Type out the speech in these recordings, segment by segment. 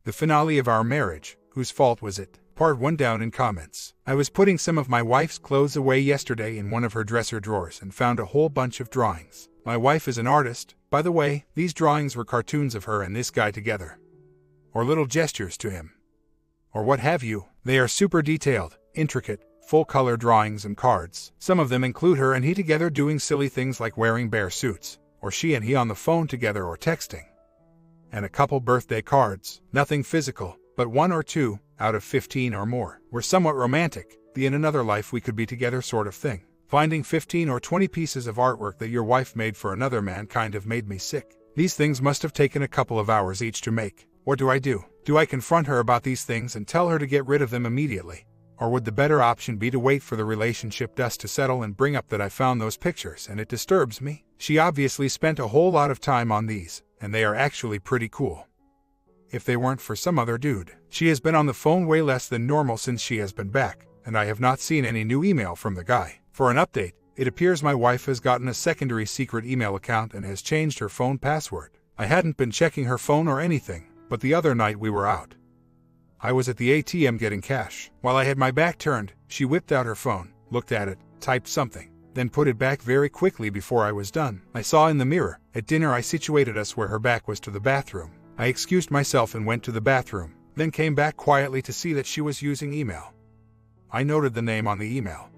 The finale of our marriage. Whose fault was it? Part 1 down in comments. I was putting some of my wife's clothes away yesterday in one of her dresser drawers and found a whole bunch of drawings. My wife is an artist. By the way, these drawings were cartoons of her and this guy together. Or little gestures to him. Or what have you. They are super detailed, intricate, full-color drawings and cards. Some of them include her and he together doing silly things like wearing bear suits, or she and he on the phone together or texting. And a couple birthday cards. Nothing physical, but 1 or 2, out of 15 or more, were somewhat romantic, the in another life we could be together sort of thing. Finding 15 or 20 pieces of artwork that your wife made for another man kind of made me sick. These things must have taken a couple of hours each to make. What do? Do I confront her about these things and tell her to get rid of them immediately? Or would the better option be to wait for the relationship dust to settle and bring up that I found those pictures and it disturbs me? She obviously spent a whole lot of time on these, and they are actually pretty cool. If they weren't for some other dude. She has been on the phone way less than normal since she has been back, and I have not seen any new email from the guy. For an update, it appears my wife has gotten a secondary secret email account and has changed her phone password. I hadn't been checking her phone or anything, but the other night we were out. I was at the ATM getting cash. While I had my back turned, she whipped out her phone, looked at it, typed something, then put it back very quickly before I was done. I saw in the mirror. At dinner I situated us where her back was to the bathroom. I excused myself and went to the bathroom, then came back quietly to see that she was using email. I noted the name on the email.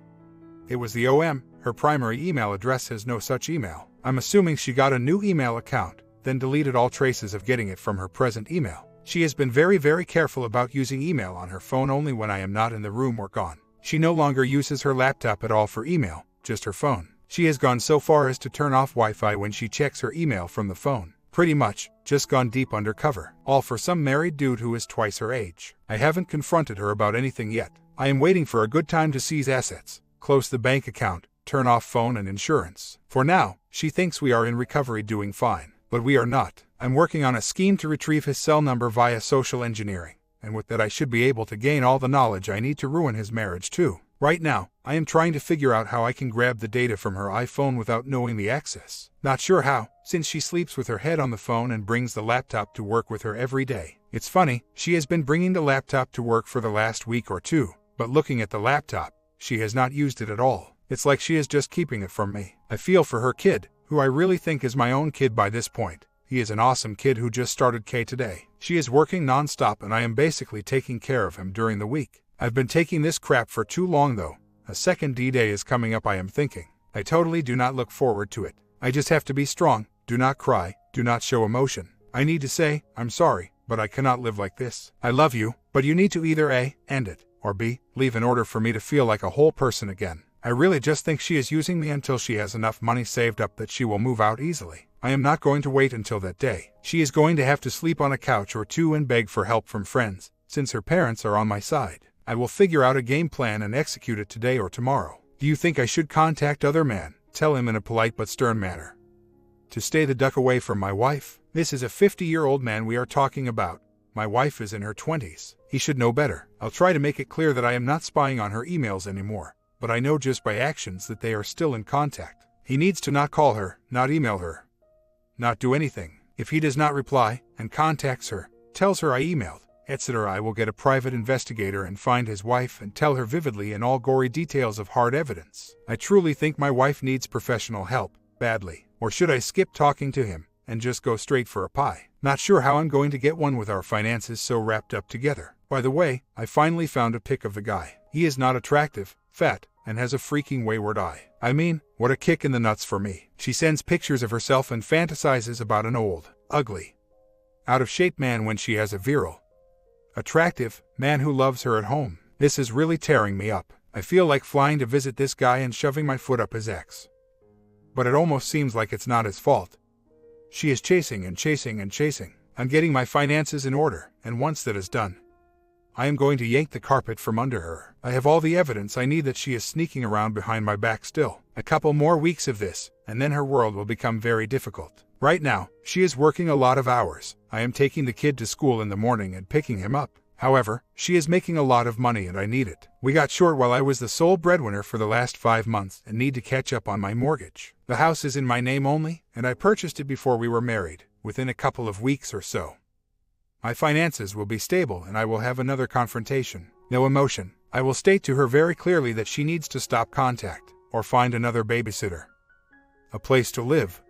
It was the OM. Her primary email address has no such email. I'm assuming she got a new email account, then deleted all traces of getting it from her present email. She has been very careful about using email on her phone only when I am not in the room or gone. She no longer uses her laptop at all for email, just her phone. She has gone so far as to turn off Wi-Fi when she checks her email from the phone. Pretty much, just gone deep undercover. All for some married dude who is twice her age. I haven't confronted her about anything yet. I am waiting for a good time to seize assets, close the bank account, turn off phone and insurance. For now, she thinks we are in recovery doing fine, but we are not. I'm working on a scheme to retrieve his cell number via social engineering, and with that I should be able to gain all the knowledge I need to ruin his marriage too. Right now, I am trying to figure out how I can grab the data from her iPhone without knowing the access. Not sure how, since she sleeps with her head on the phone and brings the laptop to work with her every day. It's funny, she has been bringing the laptop to work for the last week or two, but looking at the laptop, she has not used it at all. It's like she is just keeping it from me. I feel for her kid, who I really think is my own kid by this point. He is an awesome kid who just started K today. She is working non-stop and I am basically taking care of him during the week. I've been taking this crap for too long though. A second D-Day is coming up I am thinking. I totally do not look forward to it. I just have to be strong, do not cry, do not show emotion. I need to say, I'm sorry, but I cannot live like this. I love you, but you need to either A, end it, or B, leave in order for me to feel like a whole person again. I really just think she is using me until she has enough money saved up that she will move out easily. I am not going to wait until that day. She is going to have to sleep on a couch or two and beg for help from friends, since her parents are on my side. I will figure out a game plan and execute it today or tomorrow. Do you think I should contact other man, tell him in a polite but stern manner to stay the duck away from my wife? This is a 50-year-old man we are talking about. My wife is in her 20s. He should know better. I'll try to make it clear that I am not spying on her emails anymore, but I know just by actions that they are still in contact. He needs to not call her, not email her, not do anything. If he does not reply and contacts her, tells her I emailed, etc., I will get a private investigator and find his wife and tell her vividly in all gory details of hard evidence. I truly think my wife needs professional help, badly. Or should I skip talking to him and just go straight for a pie? Not sure how I'm going to get one with our finances so wrapped up together. By the way, I finally found a pic of the guy. He is not attractive, fat, and has a freaking wayward eye. I mean, what a kick in the nuts for me. She sends pictures of herself and fantasizes about an old, ugly, out-of-shape man when she has a virile, attractive man who loves her at home. This is really tearing me up. I feel like flying to visit this guy and shoving my foot up his ex. But it almost seems like it's not his fault. She is chasing and chasing and chasing. I'm getting my finances in order, and once that is done, I am going to yank the carpet from under her. I have all the evidence I need that she is sneaking around behind my back still. A couple more weeks of this, and then her world will become very difficult. Right now, she is working a lot of hours. I am taking the kid to school in the morning and picking him up. However, she is making a lot of money and I need it. We got short while I was the sole breadwinner for the last 5 months and need to catch up on my mortgage. The house is in my name only, and I purchased it before we were married, within a couple of weeks or so. My finances will be stable and I will have another confrontation. No emotion. I will state to her very clearly that she needs to stop contact, or find another babysitter. A place to live.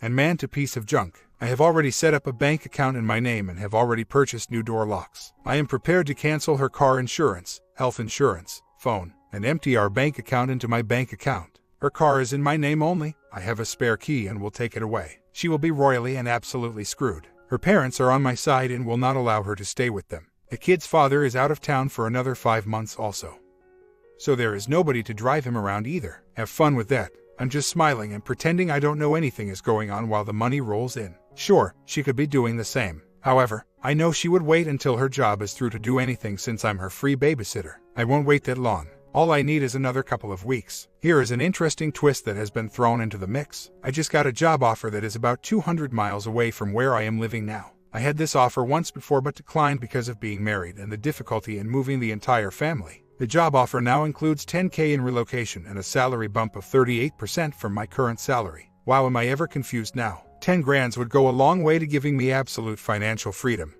And man to piece of junk. I have already set up a bank account in my name and have already purchased new door locks. I am prepared to cancel her car insurance, health insurance, phone, and empty our bank account into my bank account. Her car is in my name only. I have a spare key and will take it away. She will be royally and absolutely screwed. Her parents are on my side and will not allow her to stay with them. The kid's father is out of town for another 5 months also. So there is nobody to drive him around either. Have fun with that. I'm just smiling and pretending I don't know anything is going on while the money rolls in. Sure, she could be doing the same. However, I know she would wait until her job is through to do anything since I'm her free babysitter. I won't wait that long. All I need is another couple of weeks. Here is an interesting twist that has been thrown into the mix. I just got a job offer that is about 200 miles away from where I am living now. I had this offer once before but declined because of being married and the difficulty in moving the entire family. The job offer now includes $10,000 in relocation and a salary bump of 38% from my current salary. Wow, am I ever confused now? 10 grand would go a long way to giving me absolute financial freedom.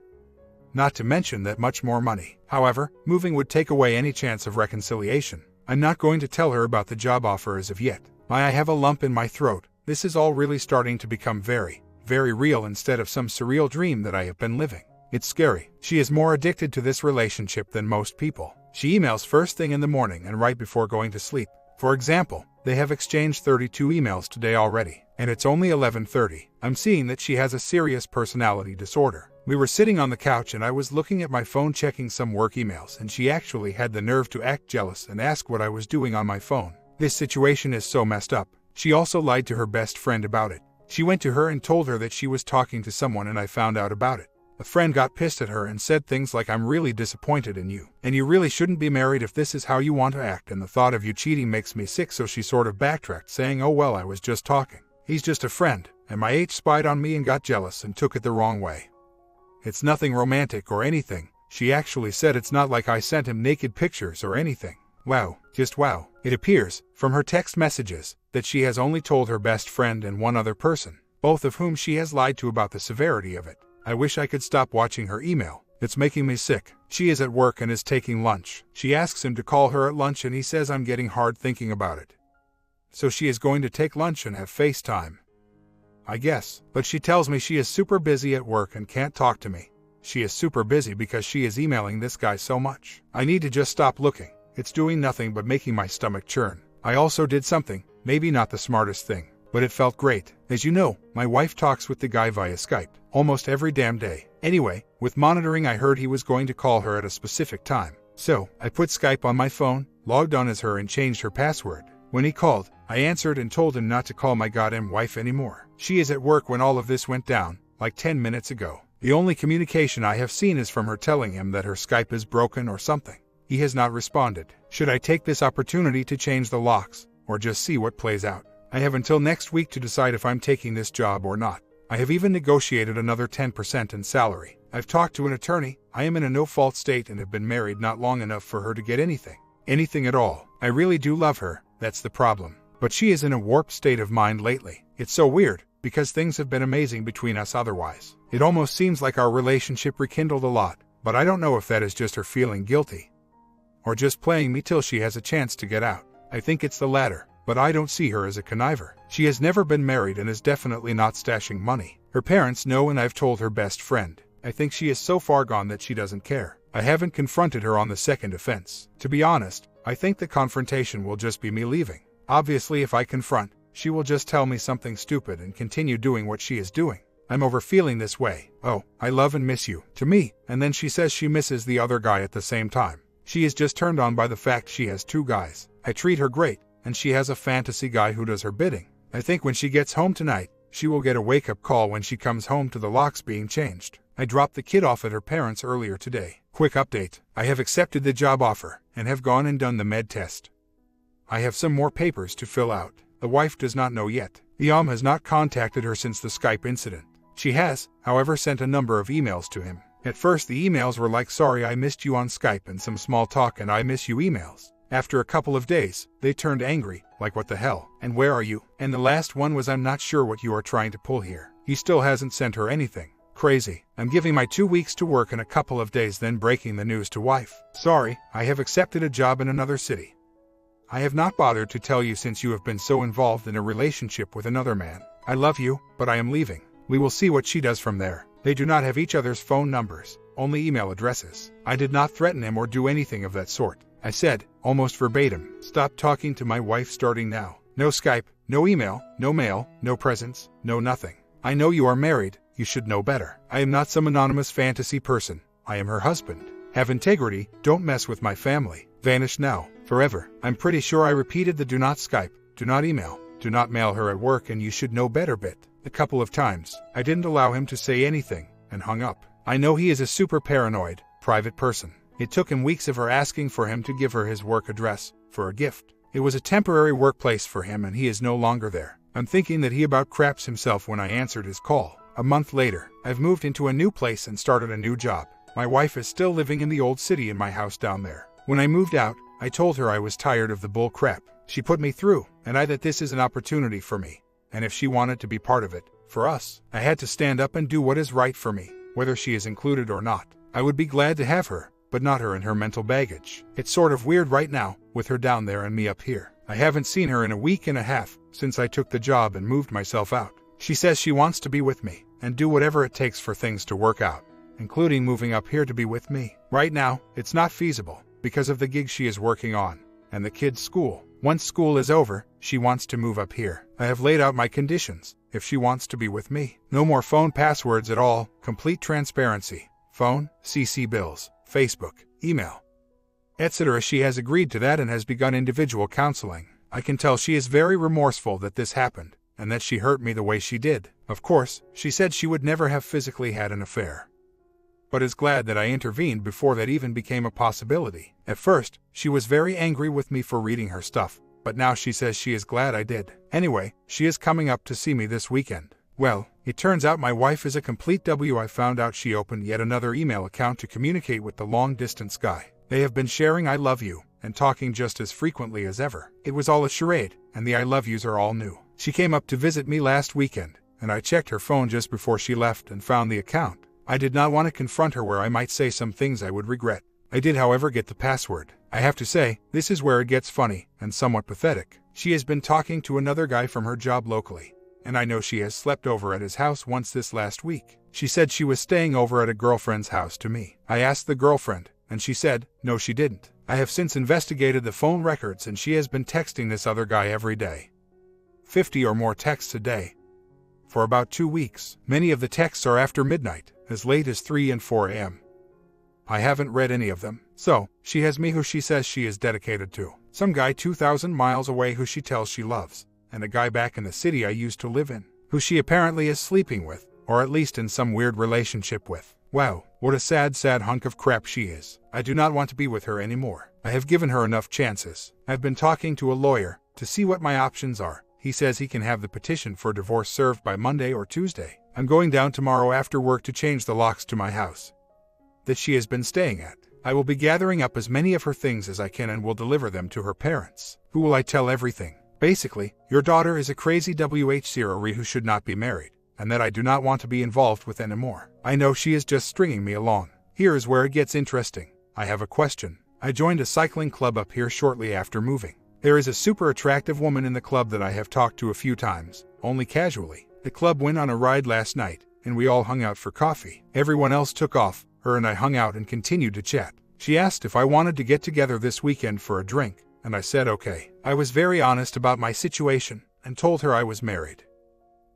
Not to mention that much more money. However, moving would take away any chance of reconciliation. I'm not going to tell her about the job offer as of yet. I have a lump in my throat. This is all really starting to become very real instead of some surreal dream that I have been living. It's scary. She is more addicted to this relationship than most people. She emails first thing in the morning and right before going to sleep. For example, they have exchanged 32 emails today already, and it's only 11:30. I'm seeing that she has a serious personality disorder. We were sitting on the couch and I was looking at my phone checking some work emails, and she actually had the nerve to act jealous and ask what I was doing on my phone. This situation is so messed up. She also lied to her best friend about it. She went to her and told her that she was talking to someone and I found out about it. A friend got pissed at her and said things like, "I'm really disappointed in you, and you really shouldn't be married if this is how you want to act, and the thought of you cheating makes me sick," so she sort of backtracked saying, "Oh well, I was just talking. He's just a friend," and my H spied on me and got jealous and took it the wrong way. It's nothing romantic or anything. She actually said it's not like I sent him naked pictures or anything. Wow, just wow. It appears, from her text messages, that she has only told her best friend and one other person, both of whom she has lied to about the severity of it. I wish I could stop watching her email. It's making me sick. She is at work and is taking lunch. She asks him to call her at lunch and he says, "I'm getting hard thinking about it." So she is going to take lunch and have FaceTime, I guess. But she tells me she is super busy at work and can't talk to me. She is super busy because she is emailing this guy so much. I need to just stop looking. It's doing nothing but making my stomach churn. I also did something, maybe not the smartest thing, but it felt great. As you know, my wife talks with the guy via Skype almost every damn day. Anyway, with monitoring I heard he was going to call her at a specific time. So, I put Skype on my phone, logged on as her and changed her password. When he called, I answered and told him not to call my goddamn wife anymore. She is at work when all of this went down, like 10 minutes ago. The only communication I have seen is from her telling him that her Skype is broken or something. He has not responded. Should I take this opportunity to change the locks, or just see what plays out? I have until next week to decide if I'm taking this job or not. I have even negotiated another 10% in salary. I've talked to an attorney. I am in a no-fault state and have been married not long enough for her to get anything at all. I really do love her, that's the problem. But she is in a warped state of mind lately. It's so weird, because things have been amazing between us otherwise. It almost seems like our relationship rekindled a lot, but I don't know if that is just her feeling guilty, or just playing me till she has a chance to get out. I think it's the latter. But I don't see her as a conniver. She has never been married and is definitely not stashing money. Her parents know and I've told her best friend. I think she is so far gone that she doesn't care. I haven't confronted her on the second offense. To be honest, I think the confrontation will just be me leaving. Obviously if I confront, she will just tell me something stupid and continue doing what she is doing. I'm over feeling this way. "Oh, I love and miss you," to me, and then she says she misses the other guy at the same time. She is just turned on by the fact she has 2 guys. I treat her great, and she has a fantasy guy who does her bidding. I think when she gets home tonight, she will get a wake-up call when she comes home to the locks being changed. I dropped the kid off at her parents earlier today. Quick update. I have accepted the job offer, and have gone and done the med test. I have some more papers to fill out. The wife does not know yet. The has not contacted her since the Skype incident. She has, however, sent a number of emails to him. At first the emails were like, "Sorry I missed you on Skype," and some small talk and "I miss you" emails. After a couple of days, they turned angry, like "What the hell? And where are you?" And the last one was, "I'm not sure what you are trying to pull here." He still hasn't sent her anything. Crazy. I'm giving my 2 weeks to work in a couple of days, then breaking the news to wife. Sorry, I have accepted a job in another city. I have not bothered to tell you since you have been so involved in a relationship with another man. I love you, but I am leaving. We will see what she does from there. They do not have each other's phone numbers, only email addresses. I did not threaten him or do anything of that sort. I said, almost verbatim, stop talking to my wife starting now. No Skype, no email, no mail, no presents, no nothing. I know you are married, you should know better. I am not some anonymous fantasy person. I am her husband. Have integrity, don't mess with my family. Vanish now, forever. I'm pretty sure I repeated the do not Skype, do not email, do not mail her at work and you should know better bit a couple of times. I didn't allow him to say anything, and hung up. I know he is a super paranoid, private person. It took him weeks of her asking for him to give her his work address, for a gift. It was a temporary workplace for him and he is no longer there. I'm thinking that he about craps himself when I answered his call. A month later, I've moved into a new place and started a new job. My wife is still living in the old city in my house down there. When I moved out, I told her I was tired of the bull crap she put me through, and that this is an opportunity for me. And if she wanted to be part of it, for us, I had to stand up and do what is right for me, whether she is included or not. I would be glad to have her, but not her and her mental baggage. It's sort of weird right now, with her down there and me up here. I haven't seen her in a week and a half, since I took the job and moved myself out. She says she wants to be with me, and do whatever it takes for things to work out, including moving up here to be with me. Right now, it's not feasible, because of the gig she is working on, and the kids' school. Once school is over, she wants to move up here. I have laid out my conditions, if she wants to be with me. No more phone passwords at all, complete transparency. Phone, CC bills, Facebook, email, etc. She has agreed to that and has begun individual counseling. I can tell she is very remorseful that this happened, and that she hurt me the way she did. Of course, she said she would never have physically had an affair, but is glad that I intervened before that even became a possibility. At first, she was very angry with me for reading her stuff, but now she says she is glad I did. Anyway, she is coming up to see me this weekend. Well, it turns out my wife is a complete W. I found out she opened yet another email account to communicate with the long-distance guy. They have been sharing I love you, and talking just as frequently as ever. It was all a charade, and the I love yous are all new. She came up to visit me last weekend, and I checked her phone just before she left and found the account. I did not want to confront her where I might say some things I would regret. I did, however, get the password. I have to say, this is where it gets funny, and somewhat pathetic. She has been talking to another guy from her job locally, and I know she has slept over at his house once this last week. She said she was staying over at a girlfriend's house to me. I asked the girlfriend, and she said, no she didn't. I have since investigated the phone records and she has been texting this other guy every day. 50 or more texts a day. For about 2 weeks. Many of the texts are after midnight, as late as 3 and 4 a.m. I haven't read any of them. So, she has me who she says she is dedicated to. Some guy 2,000 miles away who she tells she loves. And a guy back in the city I used to live in, who she apparently is sleeping with, or at least in some weird relationship with. Wow, what a sad hunk of crap she is. I do not want to be with her anymore. I have given her enough chances. I've been talking to a lawyer to see what my options are. He says he can have the petition for divorce served by Monday or Tuesday. I'm going down tomorrow after work to change the locks to my house that she has been staying at. I will be gathering up as many of her things as I can and will deliver them to her parents. Who will I tell everything? Basically, your daughter is a crazy WH0 who should not be married, and that I do not want to be involved with anymore. I know she is just stringing me along. Here is where it gets interesting. I have a question. I joined a cycling club up here shortly after moving. There is a super attractive woman in the club that I have talked to a few times, only casually. The club went on a ride last night, and we all hung out for coffee. Everyone else took off. Her and I hung out and continued to chat. She asked if I wanted to get together this weekend for a drink, and I said okay. I was very honest about my situation, and told her I was married.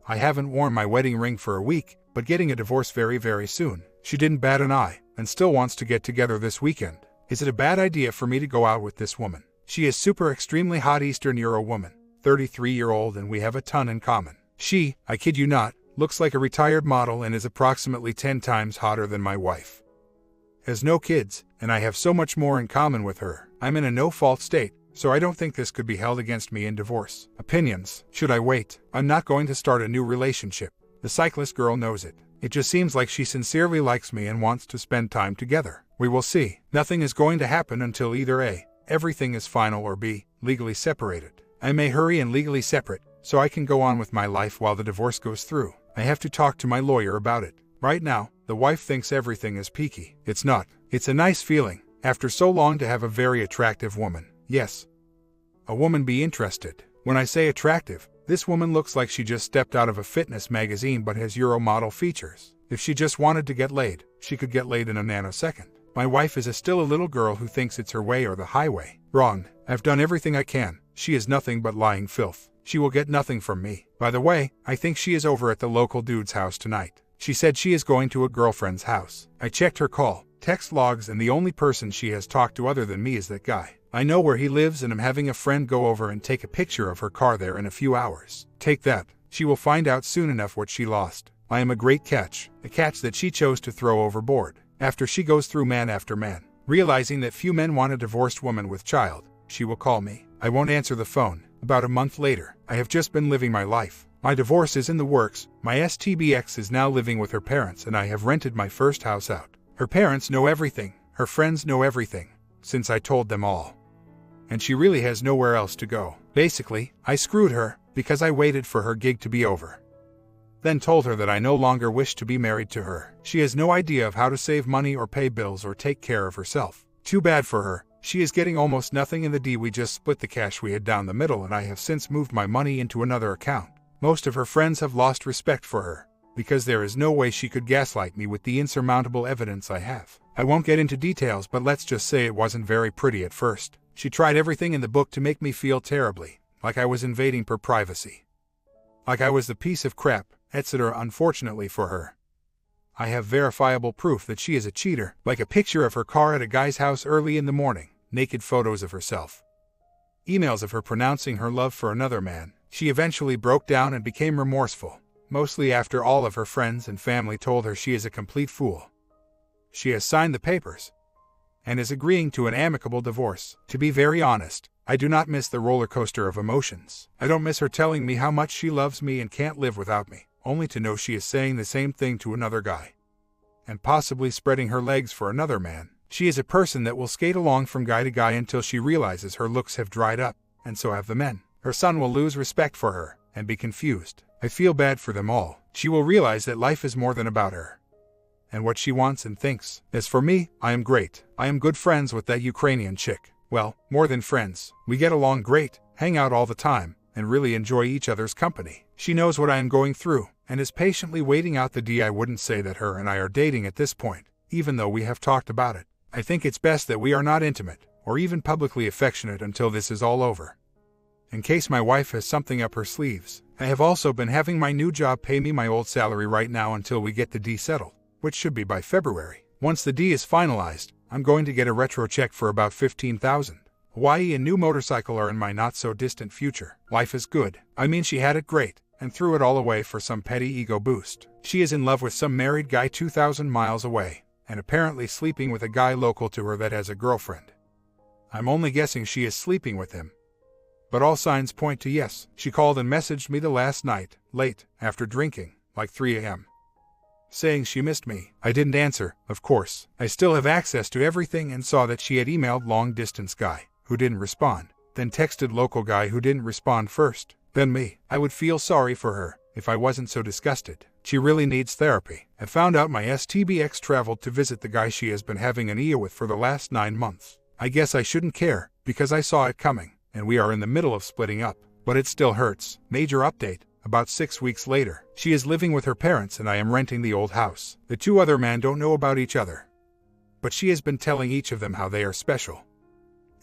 I haven't worn my wedding ring for a week, but getting a divorce very soon. She didn't bat an eye, and still wants to get together this weekend. Is it a bad idea for me to go out with this woman? She is super extremely hot Eastern Euro woman, 33-year-old, and we have a ton in common. She, I kid you not, looks like a retired model and is approximately 10 times hotter than my wife. Has no kids, and I have so much more in common with her. I'm in a no-fault state, so I don't think this could be held against me in divorce. Opinions. Should I wait? I'm not going to start a new relationship. The cyclist girl knows it. It just seems like she sincerely likes me and wants to spend time together. We will see. Nothing is going to happen until either A, everything is final, or B, legally separated. I may hurry and legally separate, so I can go on with my life while the divorce goes through. I have to talk to my lawyer about it. Right now, the wife thinks everything is peaky. It's not. It's a nice feeling, after so long, to have a very attractive woman. Yes, a woman be interested. When I say attractive, this woman looks like she just stepped out of a fitness magazine but has Euro model features. If she just wanted to get laid, she could get laid in a nanosecond. My wife is still a little girl who thinks it's her way or the highway. Wrong. I've done everything I can. She is nothing but lying filth. She will get nothing from me. By the way, I think she is over at the local dude's house tonight. She said she is going to a girlfriend's house. I checked her call, text logs, and the only person she has talked to other than me is that guy. I know where he lives and I'm having a friend go over and take a picture of her car there in a few hours. Take that. She will find out soon enough what she lost. I am a great catch, a catch that she chose to throw overboard. After she goes through man after man, realizing that few men want a divorced woman with child, she will call me. I won't answer the phone. About a month later, I have just been living my life. My divorce is in the works. My STBX is now living with her parents and I have rented my first house out. Her parents know everything. Her friends know everything, since I told them all. And she really has nowhere else to go. Basically, I screwed her because I waited for her gig to be over. Then told her that I no longer wish to be married to her. She has no idea of how to save money or pay bills or take care of herself. Too bad for her. She is getting almost nothing in the D. We just split the cash we had down the middle and I have since moved my money into another account. Most of her friends have lost respect for her, because there is no way she could gaslight me with the insurmountable evidence I have. I won't get into details, but let's just say it wasn't very pretty at first. She tried everything in the book to make me feel terribly, like I was invading her privacy. Like I was the piece of crap, etc. Unfortunately for her, I have verifiable proof that she is a cheater, like a picture of her car at a guy's house early in the morning, naked photos of herself, emails of her pronouncing her love for another man. She eventually broke down and became remorseful, mostly after all of her friends and family told her she is a complete fool. She has signed the papers and is agreeing to an amicable divorce. To be very honest, I do not miss the roller coaster of emotions. I don't miss her telling me how much she loves me and can't live without me, only to know she is saying the same thing to another guy, and possibly spreading her legs for another man. She is a person that will skate along from guy to guy until she realizes her looks have dried up, and so have the men. Her son will lose respect for her and be confused. I feel bad for them all. She will realize that life is more than about her and what she wants and thinks. As for me, I am great. I am good friends with that Ukrainian chick. Well, more than friends. We get along great, hang out all the time, and really enjoy each other's company. She knows what I am going through and is patiently waiting out the D. I wouldn't say that her and I are dating at this point, even though we have talked about it. I think it's best that we are not intimate or even publicly affectionate until this is all over, in case my wife has something up her sleeves. I have also been having my new job pay me my old salary right now until we get the D settled, which should be by February. Once the D is finalized, I'm going to get a retro check for about $15,000. Hawaii and new motorcycle are in my not-so-distant future. Life is good. I mean, she had it great and threw it all away for some petty ego boost. She is in love with some married guy 2,000 miles away, and apparently sleeping with a guy local to her that has a girlfriend. I'm only guessing she is sleeping with him, but all signs point to yes. She called and messaged me the last night, late, after drinking, like 3 a.m., saying she missed me. I didn't answer, of course. I still have access to everything and saw that she had emailed long-distance guy, who didn't respond, then texted local guy who didn't respond first, then me. I would feel sorry for her if I wasn't so disgusted. She really needs therapy. I found out my STBX traveled to visit the guy she has been having an EA with for the last 9 months. I guess I shouldn't care, because I saw it coming, and we are in the middle of splitting up. But it still hurts. Major update. About 6 weeks later, she is living with her parents and I am renting the old house. The two other men don't know about each other, but she has been telling each of them how they are special,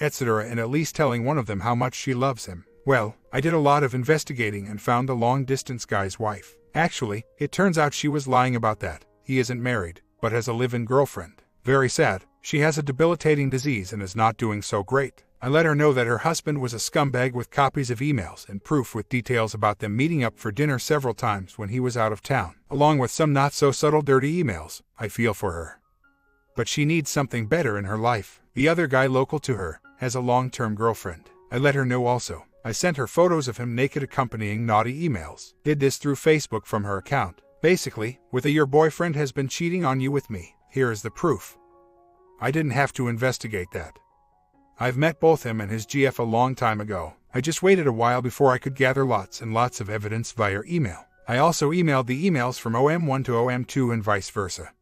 etc., and at least telling one of them how much she loves him. Well, I did a lot of investigating and found the long-distance guy's wife. Actually, it turns out she was lying about that. He isn't married, but has a live-in girlfriend. Very sad. She has a debilitating disease and is not doing so great. I let her know that her husband was a scumbag with copies of emails and proof with details about them meeting up for dinner several times when he was out of town, along with some not-so-subtle dirty emails. I feel for her, but she needs something better in her life. The other guy local to her has a long-term girlfriend. I let her know also. I sent her photos of him naked accompanying naughty emails. Did this through Facebook from her account. Basically, with a "your boyfriend has been cheating on you with me, here is the proof." I didn't have to investigate that. I've met both him and his GF a long time ago. I just waited a while before I could gather lots and lots of evidence via email. I also emailed the emails from OM1 to OM2 and vice versa,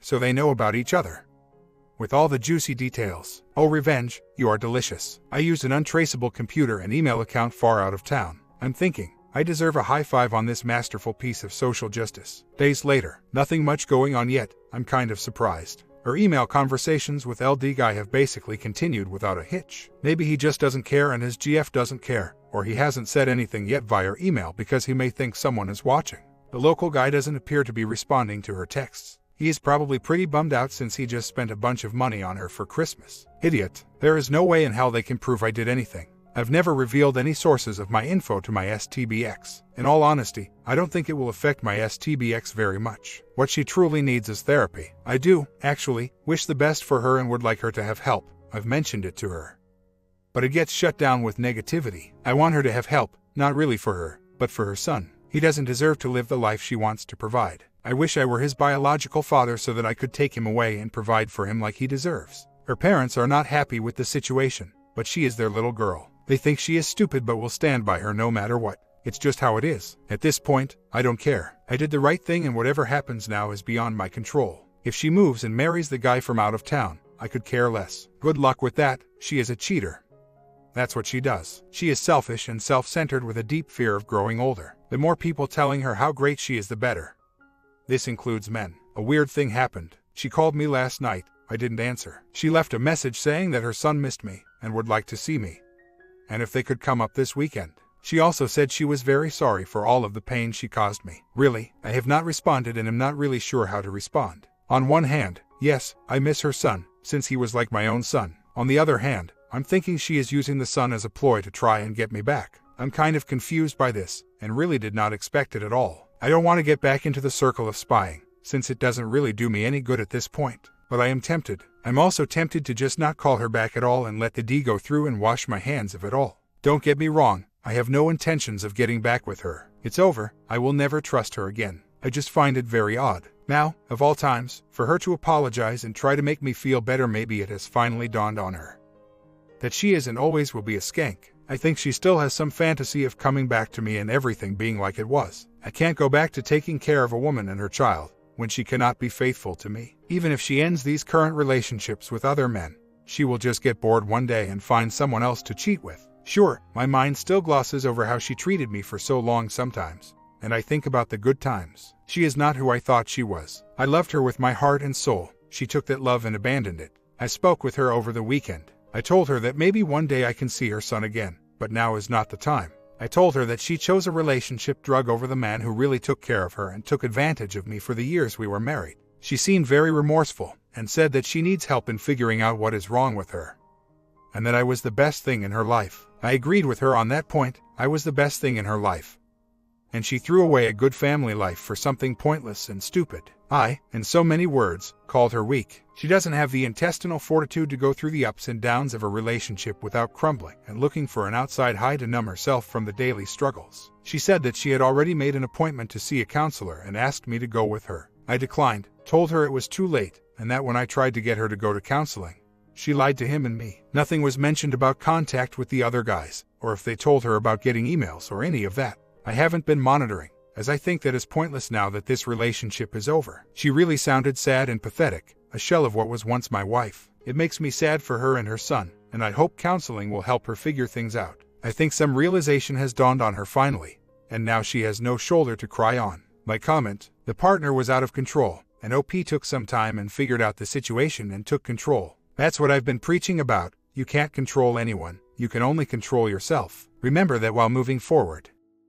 so they know about each other, with all the juicy details. Oh, revenge, you are delicious. I used an untraceable computer and email account far out of town. I'm thinking, I deserve a high five on this masterful piece of social justice. Days later, nothing much going on yet. I'm kind of surprised. Her email conversations with LD guy have basically continued without a hitch. Maybe he just doesn't care and his GF doesn't care, or he hasn't said anything yet via email because he may think someone is watching. The local guy doesn't appear to be responding to her texts. He is probably pretty bummed out since he just spent a bunch of money on her for Christmas. Idiot. There is no way in hell they can prove I did anything. I've never revealed any sources of my info to my STBX. In all honesty, I don't think it will affect my STBX very much. What she truly needs is therapy. I do, actually, wish the best for her and would like her to have help. I've mentioned it to her, but it gets shut down with negativity. I want her to have help, not really for her, but for her son. He doesn't deserve to live the life she wants to provide. I wish I were his biological father so that I could take him away and provide for him like he deserves. Her parents are not happy with the situation, but she is their little girl. They think she is stupid but will stand by her no matter what. It's just how it is. At this point, I don't care. I did the right thing and whatever happens now is beyond my control. If she moves and marries the guy from out of town, I could care less. Good luck with that. She is a cheater. That's what she does. She is selfish and self-centered with a deep fear of growing older. The more people telling her how great she is, the better. This includes men. A weird thing happened. She called me last night. I didn't answer. She left a message saying that her son missed me and would like to see me, and if they could come up this weekend. She also said she was very sorry for all of the pain she caused me. Really, I have not responded and am not really sure how to respond. On one hand, yes, I miss her son, since he was like my own son. On the other hand, I'm thinking she is using the son as a ploy to try and get me back. I'm kind of confused by this, and really did not expect it at all. I don't want to get back into the circle of spying, since it doesn't really do me any good at this point. But I am tempted. I'm also tempted to just not call her back at all and let the D go through and wash my hands of it all. Don't get me wrong, I have no intentions of getting back with her. It's over. I will never trust her again. I just find it very odd. Now, of all times, for her to apologize and try to make me feel better, maybe it has finally dawned on her that she is and always will be a skank. I think she still has some fantasy of coming back to me and everything being like it was. I can't go back to taking care of a woman and her child when she cannot be faithful to me. Even if she ends these current relationships with other men, she will just get bored one day and find someone else to cheat with. Sure, my mind still glosses over how she treated me for so long sometimes, and I think about the good times. She is not who I thought she was. I loved her with my heart and soul. She took that love and abandoned it. I spoke with her over the weekend. I told her that maybe one day I can see her son again, but now is not the time. I told her that she chose a relationship drug over the man who really took care of her and took advantage of me for the years we were married. She seemed very remorseful and said that she needs help in figuring out what is wrong with her, and that I was the best thing in her life. I agreed with her on that point. I was the best thing in her life, and she threw away a good family life for something pointless and stupid. I, in so many words, called her weak. She doesn't have the intestinal fortitude to go through the ups and downs of a relationship without crumbling and looking for an outside high to numb herself from the daily struggles. She said that she had already made an appointment to see a counselor and asked me to go with her. I declined, told her it was too late, and that when I tried to get her to go to counseling, she lied to him and me. Nothing was mentioned about contact with the other guys, or if they told her about getting emails or any of that. I haven't been monitoring, as I think that is pointless now that this relationship is over. She really sounded sad and pathetic, a shell of what was once my wife. It makes me sad for her and her son, and I hope counseling will help her figure things out. I think some realization has dawned on her finally, and now she has no shoulder to cry on. My comment: the partner was out of control, and OP took some time and figured out the situation and took control. That's what I've been preaching about. You can't control anyone. You can only control yourself. Remember that while moving forward.